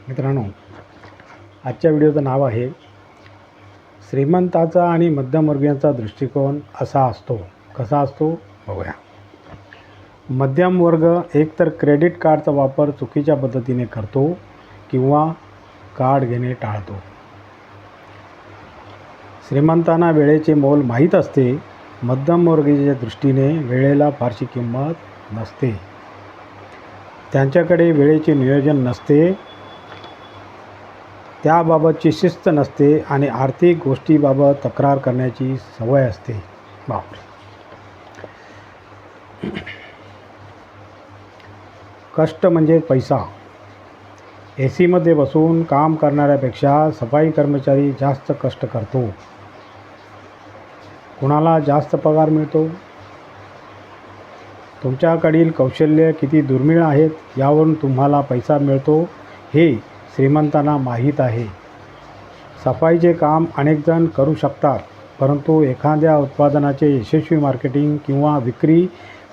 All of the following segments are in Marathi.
मित्रांनो, आजच्या व्हिडिओचं नाव आहे श्रीमंताचा आणि मध्यमवर्गीयांचा दृष्टिकोन असा असतो. कसा असतो बघूया. मध्यम वर्ग एकतर क्रेडिट कार्डचा वापर चुकीच्या पद्धतीने करतो किंवा कार्ड घेणे टाळतो. श्रीमंतांना वेळेचे मोल माहीत असते. मध्यमवर्गीयांच्या दृष्टीने वेळेला फारशी किंमत नसते. त्यांच्याकडे वेळेचे नियोजन नसते, त्याबाबतची शिस्त नसते आणि आर्थिक गोष्टीबाबत तक्रार करण्याची सवय असते. बापरे. कष्ट म्हणजे पैसा. एसीमध्ये बसून काम करणाऱ्यापेक्षा सफाई कर्मचारी जास्त कष्ट करतो. कुणाला जास्त पगार मिळतो? तुमच्याकडील कौशल्य किती दुर्मिळ आहेत यावरून तुम्हाला पैसा मिळतो हे श्रीमंतांना माहीत आहे. सफाईचे काम अनेकजण करू शकतात, परंतु एखाद्या उत्पादनाचे यशस्वी मार्केटिंग किंवा विक्री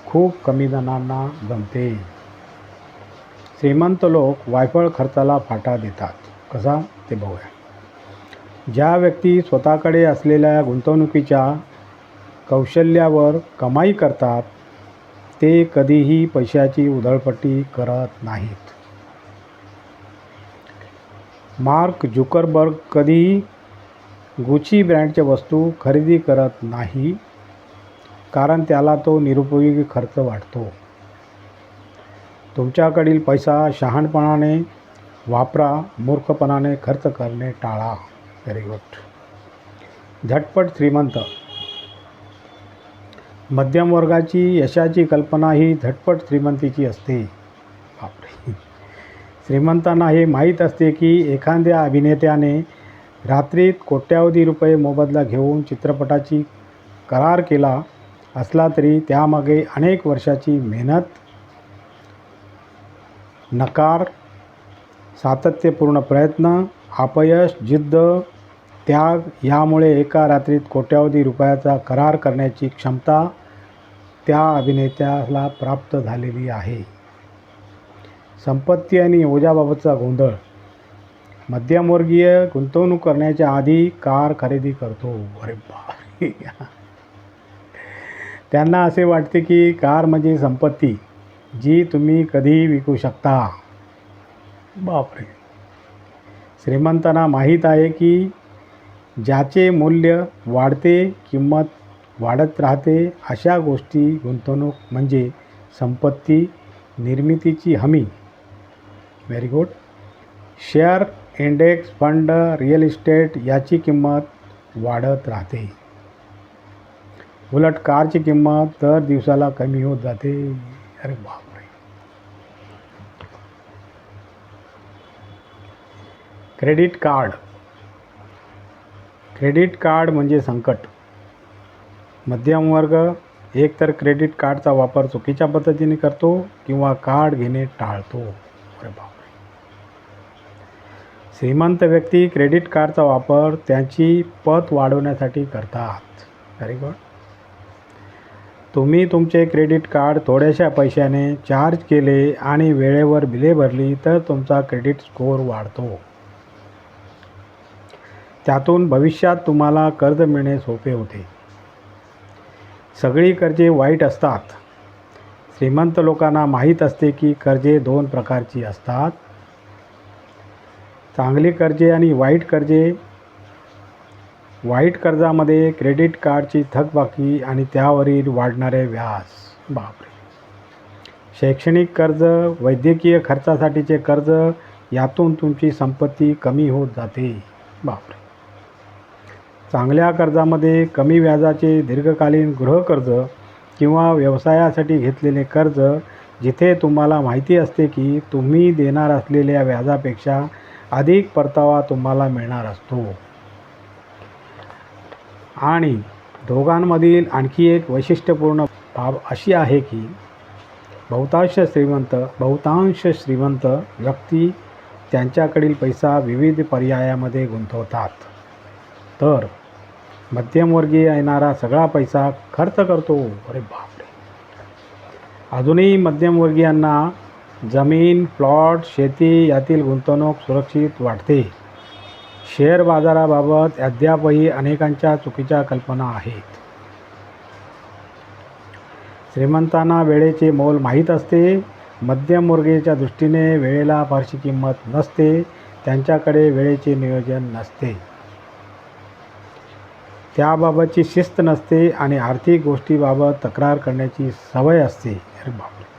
खूप कमी जणांना जमते. श्रीमंत लोक वायफळ खर्चाला फाटा देतात. कसा ते बघूया. ज्या व्यक्ती स्वतःकडे असलेल्या गुंतवणुकीच्या कौशल्यावर कमाई करतात ते कधीही पैशाची उधळपट्टी करत नाहीत. मार्क झुकरबर्ग कधीही गुची ब्रँडच्या वस्तू खरेदी करत नाही, कारण त्याला तो निरुपयोगी खर्च वाटतो. तुमच्याकडील पैसा शहाणपणाने वापरा, मूर्खपणाने खर्च करणे टाळा. Very good. झटपट श्रीमंत. मध्यम वर्गाची यशाची कल्पना ही झटपट श्रीमंतीची असते. बापरे. श्रीमंतांना हे माहीत असते की एखाद्या अभिनेत्याने रात्रीत कोट्यावधी रुपये मोबदला घेऊन चित्रपटाची करार केला असला तरी त्यामागे अनेक वर्षाची मेहनत, नकार, सातत्यपूर्ण प्रयत्न, अपयश, जिद्द, त्याग यामुळे एका रात्रीत कोट्यावधी रुपयाचा करार करण्याची क्षमता त्या अभिनेत्याला प्राप्त झालेली आहे. संपत्ती आणि ओझ्याबाबतचा गोंधळ. मध्यमवर्गीय गुंतवणूक करण्याच्या आधी कार खरेदी करतो. अरे बापरे. त्यांना असे वाटते की कार म्हणजे संपत्ती जी तुम्ही कधीही विकू शकता. बापरे. श्रीमंतांना माहीत आहे की ज्याचे मूल्य वाढते, किंमत वाढत राहते, अशा गोष्टी गुंतवणूक म्हणजे संपत्ती निर्मितीची हमी. Very good. Share, index fund, real estate याची किंमत वाढत राहते. उलट कारची किंमत दर दिवसाला कमी होत जाते. अरे बापरे. Credit card. क्रेडिट कार्ड म्हणजे संकट. मध्यम वर्ग एकतर क्रेडिट कार्डचा वापर चुकीच्या पद्धतीने करतो किंवा कार्ड घेणे टाळतो. अरे बापरे. श्रीमंत व्यक्ती क्रेडिट कार्डचा वापर त्यांची पत वाढवण्यासाठी करतात. Very good. तुम्ही तुमचे क्रेडिट कार्ड थोड्याशा पैशाने चार्ज केले आणि वेळेवर बिले भरली तर तुमचा क्रेडिट स्कोअर वाढतो. त्यातून भविष्यात तुम्हाला कर्ज मिळणे सोपे होते. सगळी कर्जे वाईट असतात. श्रीमंत लोकांना माहीत असते की कर्जे दोन प्रकारची असतात, चांगली कर्जे आणि वाईट कर्जे. वाईट कर्जामध्ये क्रेडिट कार्डची थकबाकी आणि त्यावरील वाढणारे व्याज. बापरे. शैक्षणिक कर्ज, वैद्यकीय खर्चासाठीचे कर्ज, यातून तुमची संपत्ती कमी होत जाते. बापरे. चांगल्या कर्जामध्ये कमी व्याजाचे दीर्घकालीन गृहकर्ज किंवा व्यवसायासाठी घेतलेले कर्ज, जिथे तुम्हाला माहिती असते की तुम्ही देणार असलेल्या व्याजापेक्षा अधिक परतावा तुम्हाला मिळणार असतो. आणि दोघांमधील आणखी एक वैशिष्ट्यपूर्ण बाब अशी आहे की बहुतांश श्रीमंत व्यक्ती त्यांच्याकडील पैसा विविध पर्यायामध्ये गुंतवतात, तर मध्यमवर्गीय येणारा सगळा पैसा खर्च करतो. अरे बापरे. अजूनही मध्यमवर्गीयांना जमीन, प्लॉट, शेती यातील गुंतवणूक सुरक्षित वाटते. शेअर बाजाराबाबत अद्यापही अनेकांच्या चुकीच्या कल्पना आहेत. श्रीमंतांना वेळेचे मोल माहीत असते. मध्यमवर्गीयाच्या दृष्टीने वेळेला फारशी किंमत नसते. त्यांच्याकडे वेळेचे नियोजन नसते, त्याबाबतची शिस्त नसते आणि आर्थिक गोष्टीबाबत तक्रार करण्याची सवय असते. अरे बापरे.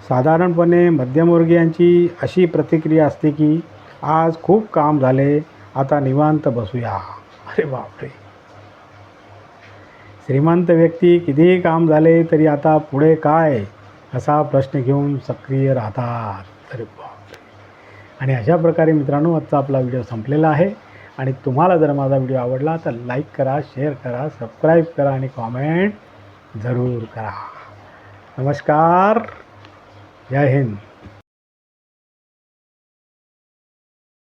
साधारणपणे मध्यमवर्गीयांची अशी प्रतिक्रिया असते की आज खूप काम झाले, आता निवांत बसूया. अरे बापरे. श्रीमंत व्यक्ती कितीही काम झाले तरी आता पुढे काय असा प्रश्न घेऊन सक्रिय राहतात. अरे बापरे. आणि अशा प्रकारे मित्रांनो आजचा आपला व्हिडिओ संपलेला आहे. आणि तुम्हाला जर माझा व्हिडिओ आवडला तर लाईक करा, शेअर करा, सबस्क्राईब करा आणि कॉमेंट जरूर करा. नमस्कार. जय हिंद.